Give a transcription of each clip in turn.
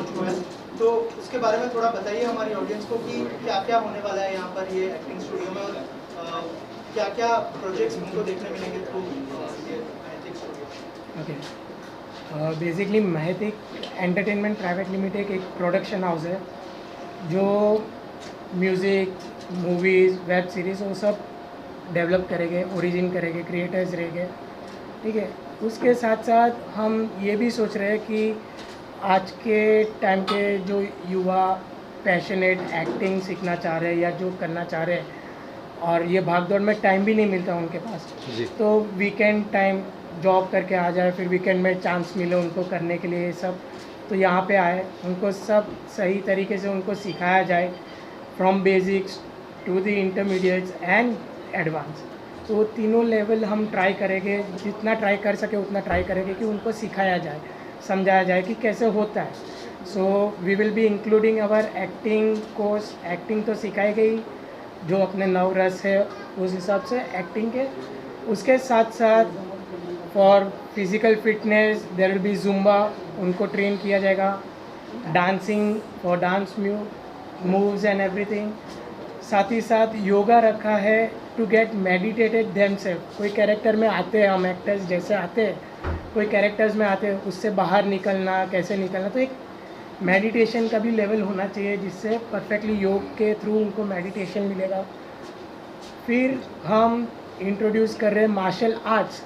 Launch हुआ है, तो उसके बारे में थोड़ा बताइए हमारी ऑडियंस को कि क्या क्या होने वाला है यहाँ पर ये एक्टिंग स्टूडियो में, और क्या क्या प्रोजेक्ट्स उनको देखने मिलेंगे थ्रू ये acting studio. Okay, basically Mahatik entertainment private limited एक प्रोडक्शन हाउस है जो म्यूज़िक, मूवीज़, वेब सीरीज़ वो सब डेवलप करेंगे, ओरिजिन करेंगे, क्रिएटर्स रहेंगे, ठीक है। उसके साथ साथ हम ये भी सोच रहे हैं कि आज के टाइम के जो युवा पैशनेट एक्टिंग सीखना चाह रहे हैं या जो करना चाह रहे हैं और ये भागदौड़ में टाइम भी नहीं मिलता उनके पास, तो वीकेंड टाइम जॉब करके आ जाए, फिर वीकेंड में चांस मिले उनको करने के लिए ये सब, तो यहाँ पे आए, उनको सब सही तरीके से उनको सिखाया जाए from basics to the intermediates and advance. तो तीनों लेवल हम ट्राई करेंगे, जितना ट्राई कर सके उतना ट्राई करेंगे कि उनको सिखाया जाए, समझाया जाए कि कैसे होता है। So we will be including our acting course. Acting तो सिखाई गई, जो अपने नव रस है उस हिसाब से एक्टिंग के, उसके साथ साथ for physical fitness there will be Zumba, उनको ट्रेन किया जाएगा, dancing for dance moves and everything. साथ ही साथ योगा रखा है टू गेट मेडिटेटेड देमसेल्फ। कोई कैरेक्टर में आते हैं, हम एक्टर्स जैसे आते हैं, कोई कैरेक्टर्स में आते हैं, उससे बाहर निकलना, कैसे निकलना, तो एक मेडिटेशन का भी लेवल होना चाहिए जिससे परफेक्टली योग के थ्रू उनको मेडिटेशन मिलेगा। फिर हम इंट्रोड्यूस कर रहे हैं मार्शल आर्ट्स,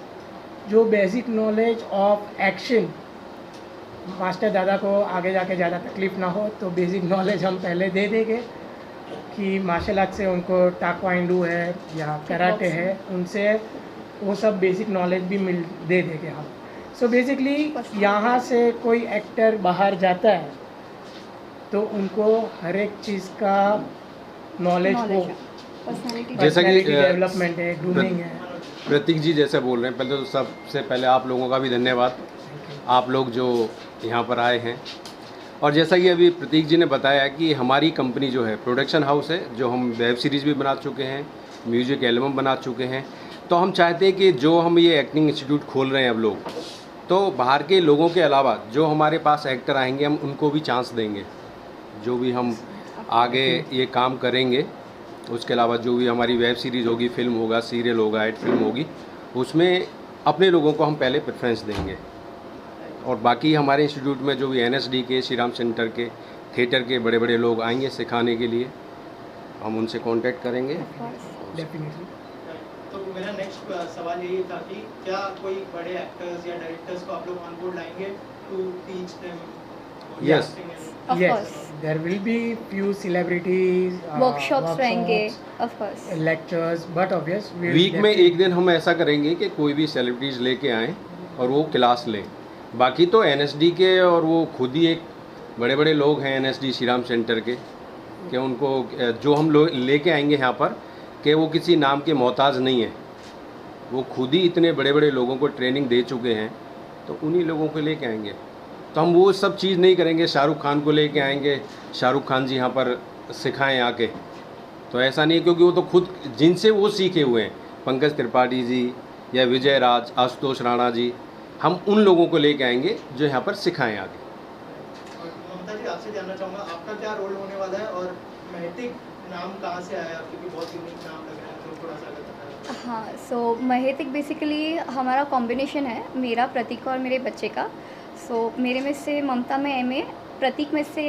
जो basic knowledge of action, master दादा को आगे जाके ज़्यादा तकलीफ़ ना हो तो बेसिक नॉलेज हम पहले दे देंगे कि मार्शल आर्ट से उनको टाक्वाइंडू है या कराटे है, उनसे वो सब बेसिक नॉलेज भी दे देंगे हम। सो बेसिकली यहाँ से कोई एक्टर बाहर जाता है तो उनको हर एक चीज़ का नॉलेज हो, जैसा कि डेवलपमेंट है, ग्रूमिंग है। प्रतीक जी जैसे बोल रहे हैं, पहले तो सबसे पहले आप लोगों का भी धन्यवाद, आप लोग जो यहाँ पर आए हैं। और जैसा कि अभी प्रतीक जी ने बताया कि हमारी कंपनी जो है प्रोडक्शन हाउस है, जो हम वेब सीरीज़ भी बना चुके हैं, म्यूज़िक एल्बम बना चुके हैं, तो हम चाहते हैं कि जो हम ये एक्टिंग इंस्टीट्यूट खोल रहे हैं अब लोग, तो बाहर के लोगों के अलावा जो हमारे पास एक्टर आएंगे हम उनको भी चांस देंगे। जो भी हम आगे ये काम करेंगे, उसके अलावा जो भी हमारी वेब सीरीज़ होगी, फिल्म होगा, सीरियल होगा, एड फिल्म होगी, उसमें अपने लोगों को हम पहले प्रेफरेंस देंगे। और बाकी हमारे इंस्टीट्यूट में जो भी NSD के, श्री राम सेंटर के, थिएटर के बड़े बड़े लोग आएंगे सिखाने के लिए, हम उनसे कांटेक्ट करेंगे डेफिनेटली। तो मेरा नेक्स्ट सवाल यही था कि क्या कोई बड़े एक्टर्स या डायरेक्टर्स को आप लोग ऑन बोर्ड लाएंगे to teach them? Yes Yes, there will be few celebrities, workshops रहेंगे, of course lectures, but obvious we will week में एक दिन हम ऐसा करेंगे कि कोई भी सेलिब्रिटीज़ लेके आएँ और वो क्लास लें। बाकी तो NSD के और वो खुद ही एक बड़े बड़े लोग हैं NSD श्री राम सेंटर के, कि उनको जो हम लोग लेके आएंगे यहाँ पर, कि वो किसी नाम के मोहताज नहीं है, वो खुद ही इतने बड़े बड़े लोगों को ट्रेनिंग दे चुके हैं, तो उन्हीं लोगों को लेके आएंगे। तो हम वो सब चीज़ नहीं करेंगे शाहरुख खान को लेके आएंगे, शाहरुख खान जी यहाँ पर सिखाएं आके, तो ऐसा नहीं है, क्योंकि वो तो खुद जिनसे वो सीखे हुए हैं, पंकज त्रिपाठी जी या विजय राज, आशुतोष राणा जी, हम उन लोगों को लेके आएंगे जो यहाँ पर सिखाएं आगे। ममता जी, आपसे जानना चाहूँगा आपका क्या रोल होने वाला है, और महतिक नाम कहाँ से आया, क्योंकि बहुत यूनिक नाम लग रहा है, तो थोड़ा सा अगर बताएं। हाँ, सो महतिक बेसिकली हमारा कॉम्बिनेशन है, मेरा, प्रतीक और मेरे बच्चे का। सो मेरे में से ममता में MA, प्रतीक में से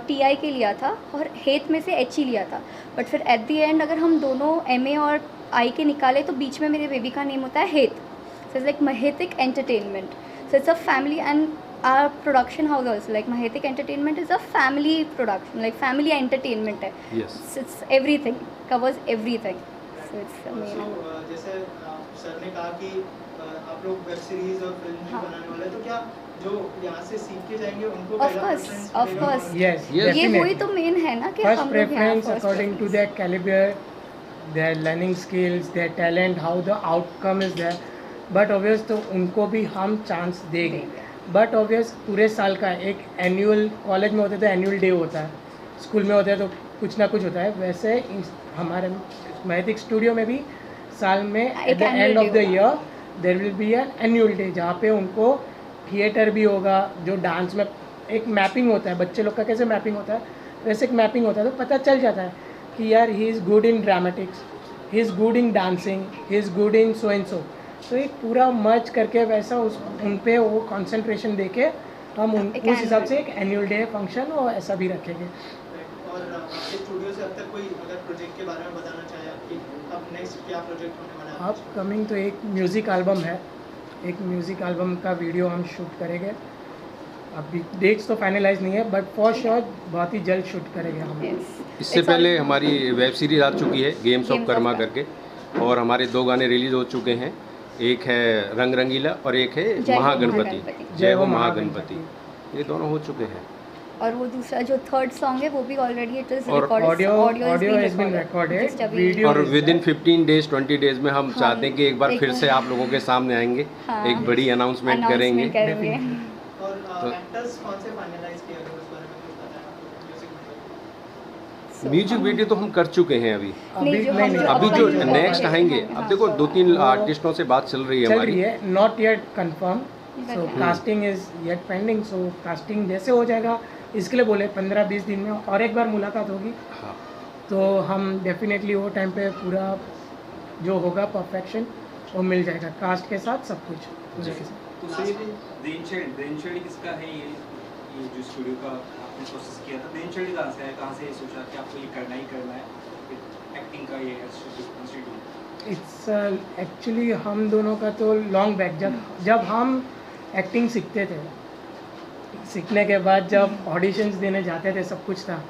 TI के लिया था, और हेत में से HE लिया था। बट फिर एट द एंड अगर हम दोनों MA और I के निकाले तो बीच में मेरे बेबी का नेम होता है हेत। So it's like Mahatik entertainment. So it's a family, and our production house also, like Mahethik Entertainment is a family production, like family entertainment है। Yes. It's everything, covers everything, so it's amazing। जैसे sir ने कहा कि आप लोग web series और film भी बनाने वाले हैं, तो क्या जो यहाँ से सीख के जाएंगे उनको Of course, of course। Yes, ये definitely. वही तो मेन है ना कि First हम लोग यहाँ preference first according to preference। their caliber, their learning skills, their talent, how the outcome is there. But obvious तो उनको भी हम चांस देंगे। बट ऑब्वियस पूरे साल का एक एनुअल, कॉलेज में होता है तो एनुअल डे होता है, स्कूल में होता है तो कुछ ना कुछ होता है, वैसे हमारे महतिक स्टूडियो में भी साल में at the end of the year there will be an annual day, जहाँ पे उनको थिएटर भी होगा, जो डांस में एक मैपिंग होता है, बच्चे लोग का कैसे मैपिंग होता है वैसे एक मैपिंग होता है, तो पता चल जाता है कि यार he is good in dramatics, he is good in dancing, he is good in so and so. तो एक पूरा मर्ज करके वैसा उस उन पे वो कंसंट्रेशन देके हम उस हिसाब से एक एनुअल डे फंक्शन और ऐसा भी रखेंगे। और आपके स्टूडियो से अब तक कोई अगर प्रोजेक्ट के बारे में बताना चाहे आपकी, अब नेक्स्ट क्या प्रोजेक्ट होने वाला है? अब कमिंग तो एक म्यूज़िक एल्बम है, एक म्यूज़िक एल्बम का वीडियो हम शूट करेंगे। अभी डेट्स तो फाइनलाइज नहीं है, बट फॉर श्योर बहुत ही जल्द शूट करेंगे हम। इससे पहले हमारी वेब सीरीज आ चुकी है गेम्स ऑफ कर्मा करके, और हमारे 2 गाने रिलीज़ हो चुके हैं। एक है रंग रंगीला और एक है महागणपति, जय हो महागणपति। ये दोनों हो चुके हैं। और वो दूसरा जो थर्ड सॉन्ग है वो भी ऑलरेडी इट इज और audio has been recorded, video और विद इन 15 डेज 20 डेज में हम चाहते हैं कि एक बार फिर से आप लोगों के सामने आएंगे, एक बड़ी अनाउंसमेंट करेंगे। और एक्टर्स कौन से फाइनलाइज किए अगर उस बारे में कुछ पता है म्यूजिक म्यूजिक वीडियो तो हम कर चुके हैं अभी। नहीं, अभी जो नेक्स्ट आएंगे, अब देखो 2-3 आर्टिस्टों से बात चल रही है चल हमारी। रही है, not yet confirm, so casting is yet pending. So casting जैसे हो जाएगा, इसके लिए बोले 15-20 दिन में और एक बार मुलाकात होगी, हाँ, तो हम डेफिनेटली वो टाइम पे पूरा जो होगा परफेक्शन वो मिल जाएगा, कास्ट के साथ सब कुछ पूरे के साथ। तो सही ब्रेनशेड किसका है? ये जो स्टूडियो का आपने प्रोसेस किया था, ब्रेनशेड कहाँ से है? कहाँ से ये सोचा कि आपको ये करना ही करना है एक्टिंग का ये इंस्टीट्यूट? इट्स एक्चुअली हम दोनों का तो लॉन्ग बैक, जब हम एक्टिंग सीखते थे, सीखने के बाद जब ऑडिशंस देने जाते थे, सब कुछ था,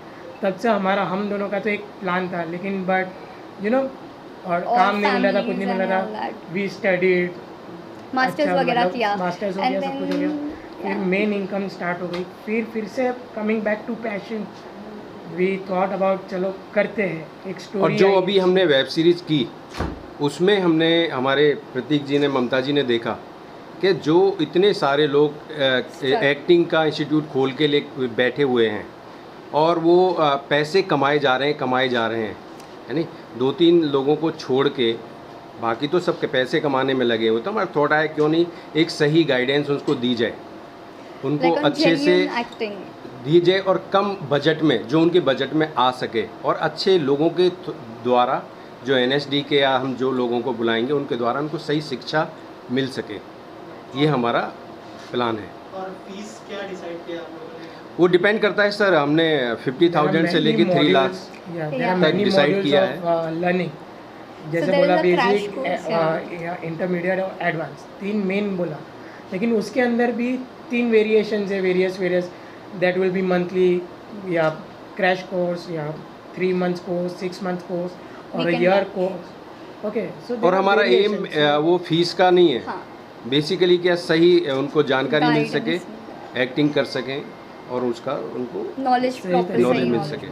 तब से हमारा हम दोनों का तो एक प्लान था। लेकिन बट यू नो और काम नहीं मिल रहा था, कुछ नहीं मिल रहा था। वी स्टडीड, मास्टर्स वगैरह किया, मास्टर्स हो गया, सब कुछ हो गया, फिर मेन इनकम स्टार्ट हो गई, फिर से coming back to passion, we thought about चलो करते हैं एक स्टोरी। और जो अभी हमने वेब सीरीज की, उसमें हमने हमारे प्रतीक जी ने, ममता जी ने देखा कि जो इतने सारे लोग एक्टिंग का इंस्टीट्यूट खोल के ले बैठे हुए हैं और वो पैसे कमाए जा रहे हैं, यानी 2-3 लोगों को छोड़ के बाकी तो सबके पैसे कमाने में लगे हुए। तो हमारा थॉट आया क्यों नहीं एक सही गाइडेंस उनको दी जाए, उनको अच्छे से दी जाए और कम बजट में, जो उनके बजट में आ सके, और अच्छे लोगों के द्वारा, जो NSD के या हम जो लोगों को बुलाएंगे उनके द्वारा उनको सही शिक्षा मिल सके। ये हमारा प्लान है। और फीस क्या डिसाइड किया आप लोगों ने? वो डिपेंड करता है सर, हमने 50,000 से लेके 3 लाख तक डिसाइड किया है। लर्निंग जैसे there बोला is a crash basic, course, intermediate और एडवांस, 3 मेन बोला, लेकिन उसके अंदर भी 3 वेरिएशंस है, various that will be monthly या क्रैश कोर्स या 3 मंथ्स कोर्स, 6 मंथ्स कोर्स और ईयर कोर्स। ओके, सो और हमारा एम वो फीस का नहीं है, बेसिकली क्या सही उनको जानकारी मिल सके, एक्टिंग कर सकें और उसका उनको नॉलेज मिल सके।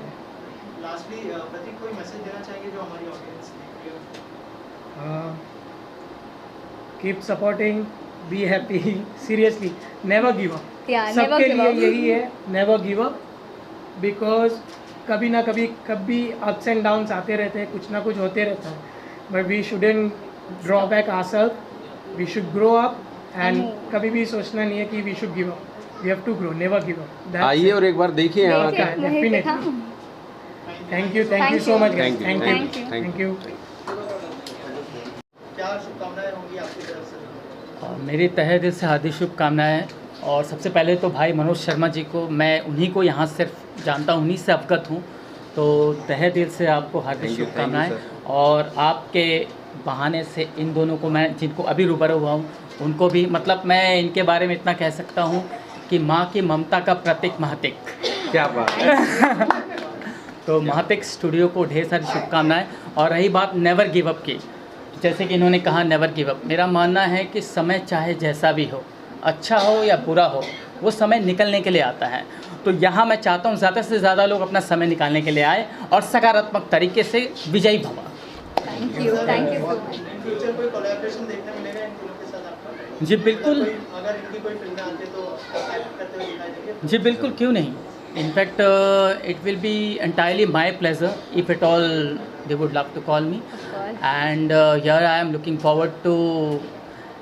लास्टली प्रतीक कोई मैसेज देना चाहेंगे जो हमारी ऑडियंस देख रही हो? Keep supporting, be happy, seriously never give up. Yeah, never सबके give लिए up. यही है, नेवर गिव अप, बिकॉज कभी ना कभी अप्स एंड डाउन्स आते रहते हैं, कुछ ना कुछ होते रहता है, but we shouldn't draw back ourself, we should grow up and कभी भी सोचना नहीं है कि we should give up, we have to grow, never give up. आइए और एक बार देखिए यहाँ का। Definitely, thank you so much guys, thank you. क्या शुभकामनाएं होंगी आपकी तरफ से? मेरी तहे दिल से हार्दिक शुभकामनाएं। और सबसे पहले तो भाई मनोज शर्मा जी को, मैं उन्हीं को यहाँ सिर्फ जानता हूँ, उन्हीं से अवगत हूँ, तो तहे दिल से आपको हार्दिक शुभकामनाएं। और आपके बहाने से इन दोनों को, मैं जिनको अभी रूबरू हुआ हूँ उनको भी, मतलब मैं इनके बारे में इतना कह सकता हूँ कि माँ की ममता का प्रतीक महतिक। क्या बात है। तो महतिक स्टूडियो को ढेर सारी शुभकामनाएं। और रही बात नेवर गिव अप की, जैसे कि इन्होंने कहा नेवर गिव अप, मेरा मानना है कि समय चाहे जैसा भी हो, अच्छा हो या बुरा हो, वो समय निकलने के लिए आता है। तो यहाँ मैं चाहता हूँ ज़्यादा से ज़्यादा लोग अपना समय निकालने के लिए आए और सकारात्मक तरीके से विजयी भवा। Thank you so much. In future कोई कोलैबोरेशन देखने मिलेगा इन तीनों के साथ आपका? जी बिल्कुल, अगर इनकी कोई फिल्में आती तो एक्ट करते हुए दिखाई देंगे? जी बिल्कुल, क्यों नहीं। In fact it will be entirely my pleasure if at all they would love to call me, and here I am looking forward to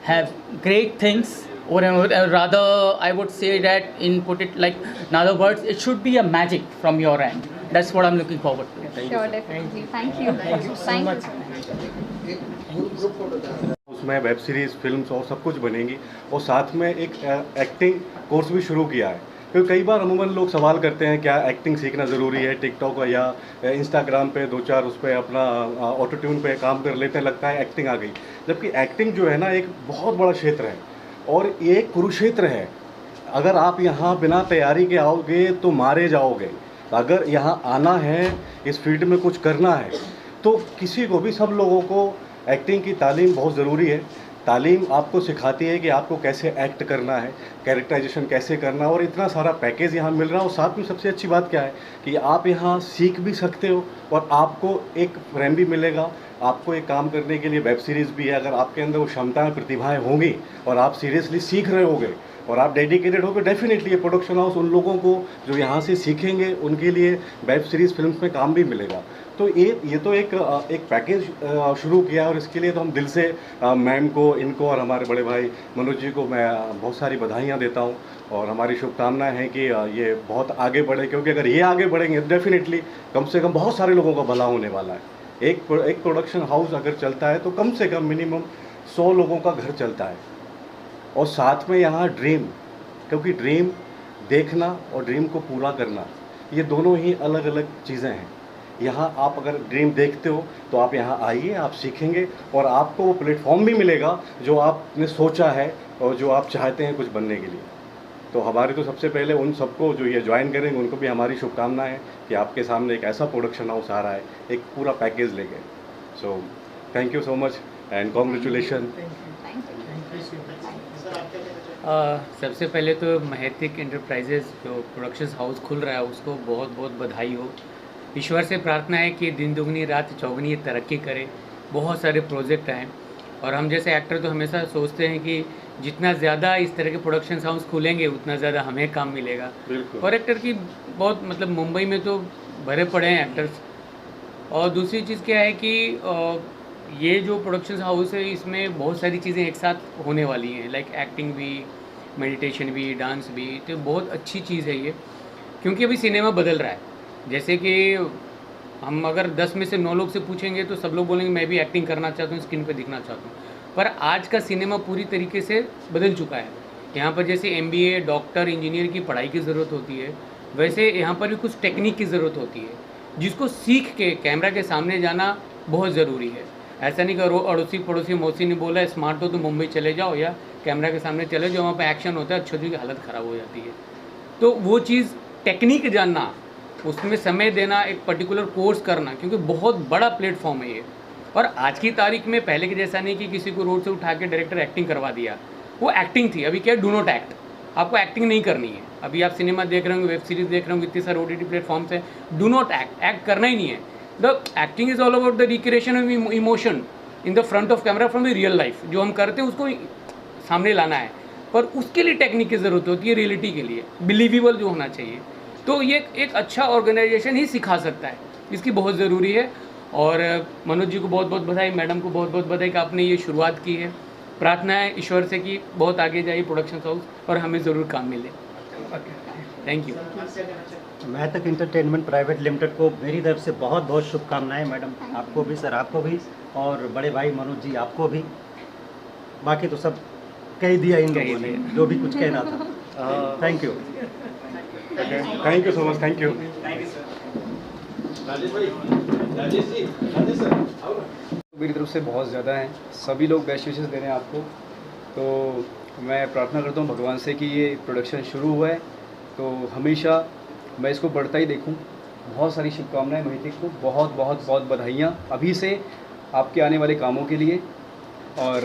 have great things or rather I would say that, in put it like in other words, it should be a magic from your end. That's what I'm looking forward to. Sure, definitely. Thank you. Thank you so much. उसमें web series, films और सब कुछ बनेंगी, और साथ में एक acting course भी शुरू किया है। क्योंकि कई बार अमूमन लोग सवाल करते हैं क्या एक्टिंग सीखना ज़रूरी है, टिकटॉक या इंस्टाग्राम पे 2-4 उस पर अपना ऑटो ट्यून पे काम कर लेते हैं, लगता है एक्टिंग आ गई। जबकि एक्टिंग जो है ना एक बहुत बड़ा क्षेत्र है और ये एक कुरुक्षेत्र है। अगर आप यहाँ बिना तैयारी के आओगे तो मारे जाओगे। अगर यहाँ आना है, इस फील्ड में कुछ करना है, तो किसी को भी, सब लोगों को एक्टिंग की तालीम बहुत ज़रूरी है। तालीम आपको सिखाती है कि आपको कैसे एक्ट करना है, कैरेक्टराइजेशन कैसे करना है, और इतना सारा पैकेज यहाँ मिल रहा है। और साथ में सबसे अच्छी बात क्या है कि आप यहाँ सीख भी सकते हो और आपको एक फ्रेम भी मिलेगा। आपको एक काम करने के लिए वेब सीरीज़ भी है। अगर आपके अंदर वो क्षमताएँ, प्रतिभाएँ होंगी और आप सीरियसली सीख रहे होगे और आप डेडिकेटेड होगे, डेफिनेटली ये प्रोडक्शन हाउस उन लोगों को जो यहाँ से सीखेंगे उनके लिए वेब सीरीज़, फिल्म्स में काम भी मिलेगा। तो ये तो एक पैकेज शुरू किया, और इसके लिए तो हम दिल से मैम को, इनको और हमारे बड़े भाई मनोज जी को मैं बहुत सारी बधाइयाँ देता हूँ, और हमारी शुभकामनाएं हैं कि ये बहुत आगे बढ़े। क्योंकि अगर ये आगे बढ़ेंगे तो डेफिनेटली कम से कम बहुत सारे लोगों का भला होने वाला है। एक प्रोडक्शन हाउस अगर चलता है तो कम से कम मिनिमम 100 लोगों का घर चलता है। और साथ में यहाँ ड्रीम, क्योंकि ड्रीम देखना और ड्रीम को पूरा करना, ये दोनों ही अलग अलग चीज़ें हैं। यहाँ आप अगर ड्रीम देखते हो तो आप यहाँ आइए, आप सीखेंगे और आपको वो प्लेटफॉर्म भी मिलेगा जो आपने सोचा है और जो आप चाहते हैं कुछ बनने के लिए। तो हमारी तो सबसे पहले उन सबको जो ये ज्वाइन करेंगे उनको भी हमारी शुभकामनाएं हैं कि आपके सामने एक ऐसा प्रोडक्शन हाउस आ रहा है, एक पूरा पैकेज लेके। So thank you so much and congratulation. सबसे पहले तो महतिक एंटरप्राइजेज़ जो प्रोडक्शन हाउस खुल रहा है उसको बहुत बहुत बधाई हो। ईश्वर से प्रार्थना है कि दिन दुगनी रात चौगनी तरक्की करे, बहुत सारे प्रोजेक्ट आए। और हम जैसे एक्टर तो हमेशा सोचते हैं कि जितना ज़्यादा इस तरह के प्रोडक्शन हाउस खुलेंगे उतना ज़्यादा हमें काम मिलेगा। और एक्टर की बहुत मतलब मुंबई में तो भरे पड़े हैं एक्टर्स। और दूसरी चीज़ क्या है कि ये जो प्रोडक्शन हाउस है इसमें बहुत सारी चीज़ें एक साथ होने वाली हैं, लाइक एक्टिंग भी, मेडिटेशन भी, डांस भी। तो बहुत अच्छी चीज़ है ये, क्योंकि अभी सिनेमा बदल रहा है। जैसे कि हम अगर 10 में से 9 लोग से पूछेंगे तो सब लोग बोलेंगे मैं भी एक्टिंग करना चाहता हूँ, स्क्रीन पे दिखना चाहता हूँ। पर आज का सिनेमा पूरी तरीके से बदल चुका है। यहाँ पर जैसे MBA, डॉक्टर, इंजीनियर की पढ़ाई की ज़रूरत होती है, वैसे यहाँ पर भी कुछ टेक्निक की ज़रूरत होती है, जिसको सीख के कैमरा के सामने जाना बहुत ज़रूरी है। ऐसा नहीं करो अड़ोसी पड़ोसी मौसी ने बोला स्मार्ट हो तो मुंबई चले जाओ या कैमरा के सामने चले जाओ, वहाँ पर एक्शन होता है, अच्छों की हालत ख़राब हो जाती है। तो वो चीज़ टेक्निक जानना, उसमें समय देना, एक पर्टिकुलर कोर्स करना, क्योंकि बहुत बड़ा प्लेटफॉर्म है ये। और आज की तारीख में पहले के जैसा नहीं कि किसी को रोड से उठा के डायरेक्टर एक्टिंग करवा दिया, वो एक्टिंग थी। अभी क्या, डू नॉट एक्ट, आपको एक्टिंग नहीं करनी है। अभी आप सिनेमा देख रहे होंगे, वेब सीरीज़ देख रहे होंगे, इतने सारे OTT प्लेटफॉर्म्स हैं, डू नॉट एक्ट, एक्ट करना ही नहीं है। The acting is all about the recreation of emotion in the front of camera from the real life. जो हम करते हैं उसको सामने लाना है, पर उसके लिए टेक्निक की ज़रूरत होती है, रियलिटी के लिए बिलीवेबल जो होना चाहिए। तो ये एक अच्छा ऑर्गेनाइजेशन ही सिखा सकता है, इसकी बहुत ज़रूरी है। और मनोज जी को बहुत बहुत बधाई, मैडम को बहुत बहुत बधाई कि आपने ये शुरुआत की है। प्रार्थना है ईश्वर से कि बहुत आगे जाइए प्रोडक्शन हाउस और हमें ज़रूर काम मिले। Thank you. Mahatik entertainment private limited को मेरी तरफ से बहुत बहुत शुभकामनाएं मैडम, आपको भी सर, आपको भी, और बड़े भाई मनोज जी आपको भी। बाकी तो सब कह दिया इन लोगों ने जो भी कुछ कहना था। Thank you. Thank you so much. Thank you. मेरी तरफ से बहुत ज़्यादा हैं, सभी लोग बेस्ट विशेस दे रहे हैं आपको। तो मैं प्रार्थना करता हूँ भगवान से कि ये प्रोडक्शन शुरू हुआ है तो हमेशा मैं इसको बढ़ता ही देखूँ। बहुत सारी शुभकामनाएं महतिक को, बहुत बहुत बहुत बधाइयाँ अभी से आपके आने वाले कामों के लिए। और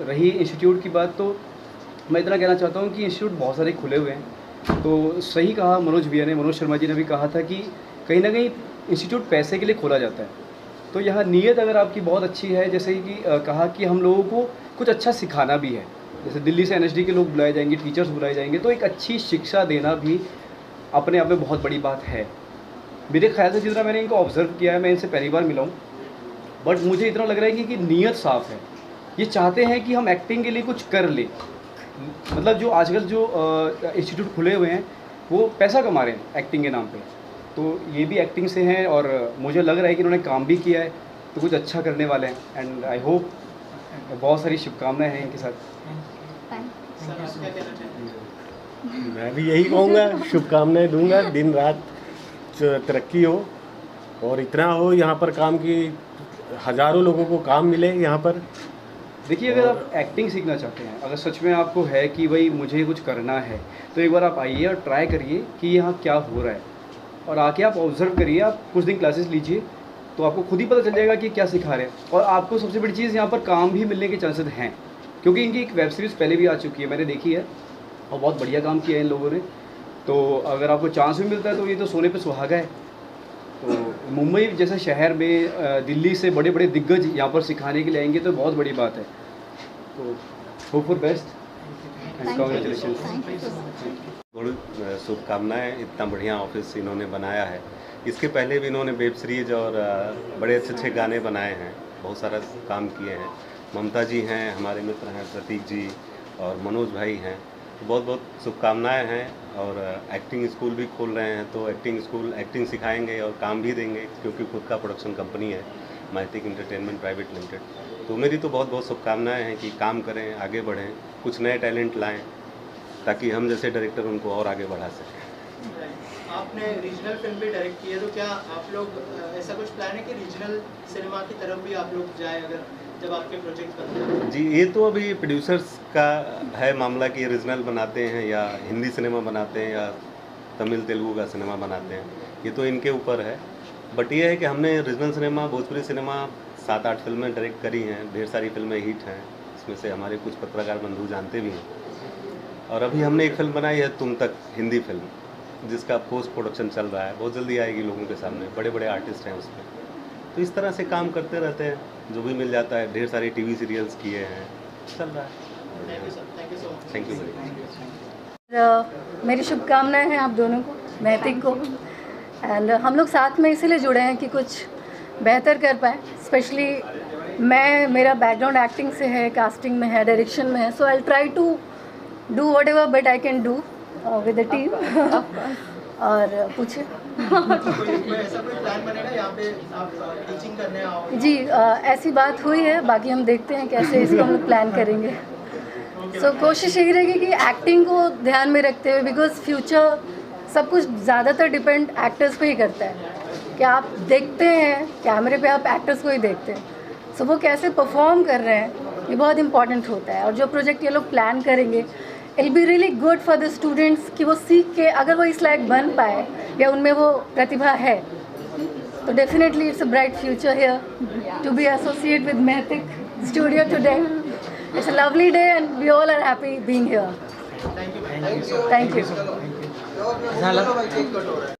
रही इंस्टीट्यूट की बात, तो मैं इतना कहना चाहता हूँ कि इंस्टीट्यूट बहुत सारे खुले हुए हैं। तो सही कहा मनोज भैया ने, मनोज शर्मा जी ने भी कहा था कि कहीं ना कहीं इंस्टीट्यूट पैसे के लिए खोला जाता है। तो यहाँ नीयत अगर आपकी बहुत अच्छी है, जैसे कि कहा कि हम लोगों को कुछ अच्छा सिखाना भी है, जैसे दिल्ली से NSD के लोग बुलाए जाएंगे, टीचर्स बुलाए जाएंगे, तो एक अच्छी शिक्षा देना भी अपने आप में बहुत बड़ी बात है। मेरे ख्याल से जितना मैंने इनको ऑब्जर्व किया है, मैं इनसे पहली बार मिला हूँ, बट मुझे इतना लग रहा है कि नीयत साफ़ है। ये चाहते हैं कि हम एक्टिंग के लिए कुछ कर लें, मतलब जो आजकल जो इंस्टीट्यूट खुले हुए हैं वो पैसा कमा रहे हैं एक्टिंग के नाम पे, तो ये भी एक्टिंग से हैं और मुझे लग रहा है कि इन्होंने काम भी किया है तो कुछ अच्छा करने वाले हैं। एंड आई होप, बहुत सारी शुभकामनाएं हैं इनके साथ। सर आप क्या कहना चाहेंगे? मैं भी यही कहूँगा, शुभकामनाएं दूंगा, दिन रात तरक्की हो और इतना हो यहाँ पर काम की, हज़ारों लोगों को काम मिले यहाँ पर। देखिए, अगर आप एक्टिंग सीखना चाहते हैं, अगर सच में आपको है कि भाई मुझे कुछ करना है, तो एक बार आप आइए और ट्राई करिए कि यहाँ क्या हो रहा है, और आके आप ऑब्जर्व करिए, आप कुछ दिन क्लासेस लीजिए तो आपको खुद ही पता चल जाएगा कि क्या सिखा रहे हैं। और आपको सबसे बड़ी चीज़, यहाँ पर काम भी मिलने के चांसेस हैं, क्योंकि इनकी एक वेब सीरीज़ पहले भी आ चुकी है, मैंने देखी है और बहुत बढ़िया काम किया है इन लोगों ने। तो अगर आपको चांस भी मिलता है तो ये तो सोने पे सुहागा है। तो मुंबई जैसे शहर में दिल्ली से बड़े बड़े दिग्गज यहाँ पर सिखाने के लिए आएंगे तो बहुत बड़ी बात है। तो hope for best and congratulation. बहुत शुभकामनाएं, इतना बढ़िया ऑफिस इन्होंने बनाया है। इसके पहले भी इन्होंने वेब सीरीज और बड़े अच्छे अच्छे गाने बनाए हैं, बहुत सारा काम किए हैं। ममता जी हैं, हमारे मित्र हैं प्रतीक जी और मनोज भाई हैं, तो बहुत बहुत शुभकामनाएं हैं। और एक्टिंग स्कूल भी खोल रहे हैं, तो एक्टिंग स्कूल एक्टिंग सिखाएंगे और काम भी देंगे, क्योंकि खुद का प्रोडक्शन कंपनी है महतिक एंटरटेनमेंट प्राइवेट लिमिटेड। तो मेरी तो बहुत बहुत शुभकामनाएं हैं कि काम करें, आगे बढ़ें, कुछ नए टैलेंट लाएं, ताकि हम जैसे डायरेक्टर उनको और आगे बढ़ा सकें। आपने रीजनल फिल्म भी डायरेक्ट की है, तो क्या आप लोग ऐसा कुछ प्लान है कि रीजनल सिनेमा की तरफ भी आप लोग जाएं अगर जब आपके प्रोजेक्ट बनते हैं? जी, ये तो अभी प्रोड्यूसर्स का है मामला कि रीजनल बनाते हैं या हिंदी सिनेमा बनाते हैं या तमिल तेलुगु का सिनेमा बनाते हैं, ये तो इनके ऊपर है। बट ये है कि हमने रीजनल सिनेमा, भोजपुरी सिनेमा 7-8 फिल्में डायरेक्ट करी हैं, ढेर सारी फिल्में हिट हैं, इसमें से हमारे कुछ पत्रकार बंधु जानते भी हैं। और अभी हमने एक फिल्म बनाई है तुम तक, हिंदी फिल्म, जिसका पोस्ट प्रोडक्शन चल रहा है, बहुत जल्दी आएगी लोगों के सामने, बड़े बड़े आर्टिस्ट हैं उसमें। तो इस तरह से काम करते रहते हैं, जो भी मिल जाता है। ढेर सारी टीवी सीरियल्स किए हैं, चल रहा है। Thank you sir, thank you so much. Thank you very much. मेरी शुभकामनाएं हैं आप दोनों को, महतिक को। एंड हम लोग साथ में इसीलिए जुड़े हैं कि कुछ बेहतर कर पाएँ। स्पेशली मेरा बैकग्राउंड एक्टिंग से है, कास्टिंग में है, डायरेक्शन में है। So I try to do whatever but I can do with the team. और पूछिए। कोई ऐसा कोई प्लान बनेगा यहाँ पे आप टीचिंग करने आओ? जी, ऐसी बात हुई है, बाकी हम देखते हैं कैसे इसको हम लोग प्लान करेंगे। सो कोशिश यही रहेगी कि एक्टिंग को ध्यान में रखते हुए, बिकॉज फ्यूचर सब कुछ ज़्यादातर डिपेंड एक्टर्स पे ही करता है कि आप देखते हैं कैमरे पे, आप एक्टर्स को ही देखते हैं। सो वो कैसे परफॉर्म कर रहे हैं, ये बहुत इंपॉर्टेंट होता है। और जो प्रोजेक्ट ये लोग प्लान करेंगे, it be really good for the students कि वो सीख के अगर वो इस लायक बन पाए या उनमें वो प्रतिभा है, तो definitely it's a bright future here to be associate with Mahatik studio today. It's a lovely day and we all are happy being here. Thank you. Thank you. झालं.